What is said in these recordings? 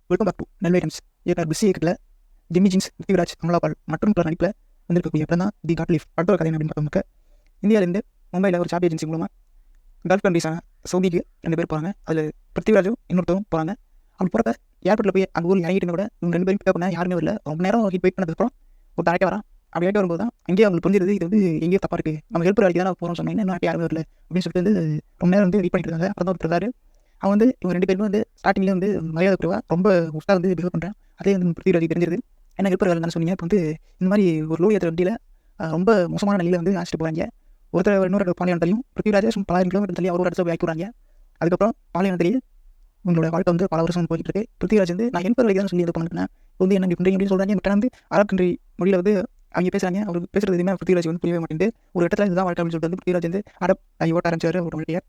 Welcome back to Nellai Times. இயக்குனர் பிஸி இயக்கத்தில் ஜிம்மி ஜீன்ஸ், பிருத்திவிராஜ், அமலா பால் மற்றும் பலர் நடிப்பில் வந்திருக்கக்கூடிய படம் தான் தி காட் லீஃப். படத்தோட கதை அப்படின்னு பார்த்தோம்னாக்க, இந்தியாவிலேருந்து மும்பையில் ஒரு சாப் ஏஜென்சி மூலமாக கல்ஃப் கண்ட்ரீஸான சவுதிக்கு 2 பேர் போகிறாங்க. அதில் பிருத்திவிராஜும் இன்னொருத்தரும் போகிறாங்க. அப்படி போகிறப்ப ஏர்போர்ட்டில் போய் அந்த ஊரில் இறங்கிட்டு கூட இவங்க 2 பேரும் பிக்கப் பண்ண யாருமே வரல. ரொம்ப நேரம் வெயிட் பண்ணதுக்கப்புறம் ஒரு அழைக்க வரான். அப்படி ஆகிட்டு வரும்போது தான் அங்கேயே அவங்களுக்கு புரிஞ்சிருது, இது வந்து எங்கேயோ தப்பாக இருக்குது, நம்ம ஹெல்ப் அடிக்க தான் போகிறோம் சொன்னீங்கன்னா இன்னும் யாருமே வரல அப்படின்னு சொல்லிட்டு வந்து ரொம்ப நேரம் வந்து வெயிட் பண்ணிட்டு இருக்காங்க. அப்புறம் தான் ஒருத்தர் அவன் வந்து இவங்க 2 பேருமே வந்து ஸ்டார்டிங்லேயே வந்து மரியாதை குறைவாக ரொம்ப உஸ்தாக வந்து பிஹேவ் பண்ணுறான். அதே வந்து பிருத்திவிராஜ் தெரிஞ்சிருது. என்ன ஹெல்ப் வேலை சொன்னீங்க, இப்போ வந்து இந்த மாதிரி ஒரு லோ ஏற்ற வண்டியில் ரொம்ப மோசமான நிலையில் வந்து அழைச்சிட்டு போகிறாங்க. ஒருத்தர் இன்னொரு பாலைவனத்திலையும் பிருத்திவிராஜ் 1000 கிலோமீட்டர் தள்ளி அவரோட இடத்துல போய் ஆக்கிடுறாங்க. அதுக்கப்புறம் பாலைவனத்திலேயே உங்களோட வாழ்க்கை வந்து பல வருஷம் போயிட்டு இருக்கு. பிருத்திவிராஜ் வந்து நான் ஹெல்ப் வேலை தான் சொல்லி இது பண்ணிருக்கேன். வந்து என்ன இப்படி அப்படின்னு சொல்கிறாங்க. பட் வந்து அரபு கண்ட்ரி மொழியில் வந்து அவங்க பேசுகிறாங்க. அவர் பேசுகிறது எதுவுமே பிருத்திவிராஜ் வந்து புரியவே மாட்டேங்குது. ஒரு இடத்துல இதுதான் வாழ்க்கை அப்படின்னு சொல்லிட்டு பிருத்திவிராஜ் வந்து ஓட்ட ஆரம்பிச்சார் ஒரு வாழ்க்கையை.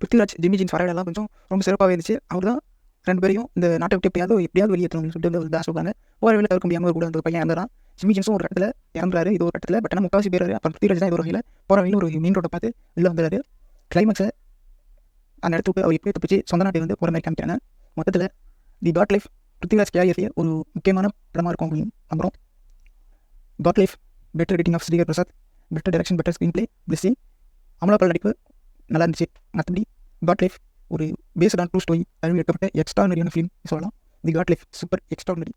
பிருத்திவிராஜ் ஜிம்மி ஜீன்ஸ் வரவேலாம் கொஞ்சம் ரொம்ப சிறப்பாகவே இருந்துச்சு. அவர் தான் 2 பேரையும் இந்த நாட்டை விட்டு எப்படியாவது வெளியேற்றணும்னு சொல்லிட்டு வந்து சொல்கிறாங்க. போகிற வேலை இருக்க முடியாமல் கூட அந்த பையன் இறந்துறான். ஜிம்மி ஜீன்ஸும் ஒரு இடத்துல இறந்துறாரு. இது ஒரு இடத்துல பட் ஆனால் 3 பேர். அப்புறம் பிருத்திவிராஜ் தான் இது ஒரு வகையில் போகிற வகையில் ஒரு மெயின் ரோட்டை பார்த்து வெளில வந்துறாரு. கிளைமேக்ஸை அந்த இடத்துக்கு அவர் எப்படி தப்பிச்சு சொந்த நாட்டை வந்து போகிற மாதிரி காமிக்கிறாங்க. மொத்தத்தில் தி காட் லைஃப் பிருத்திவிராஜ் கேரியர்லேயே ஒரு முக்கியமான படமாக இருக்கும் அப்படின்னு நம்புகிறோம். Goat life better editing of Sreekar Prasad, better direction, better screenplay, Blessy, Amala Paul நடிப்பு நல்லா இருந்துச்சு. மற்றபடி காட் லைஃப் ஒரு பேஸ்ட் ஆன் ட்ரூ ஸ்டோரி எடுக்கப்பட்ட எக்ஸ்ட்ரானரியான ஃபிலிம் சொல்லலாம். The goat life super extraordinary.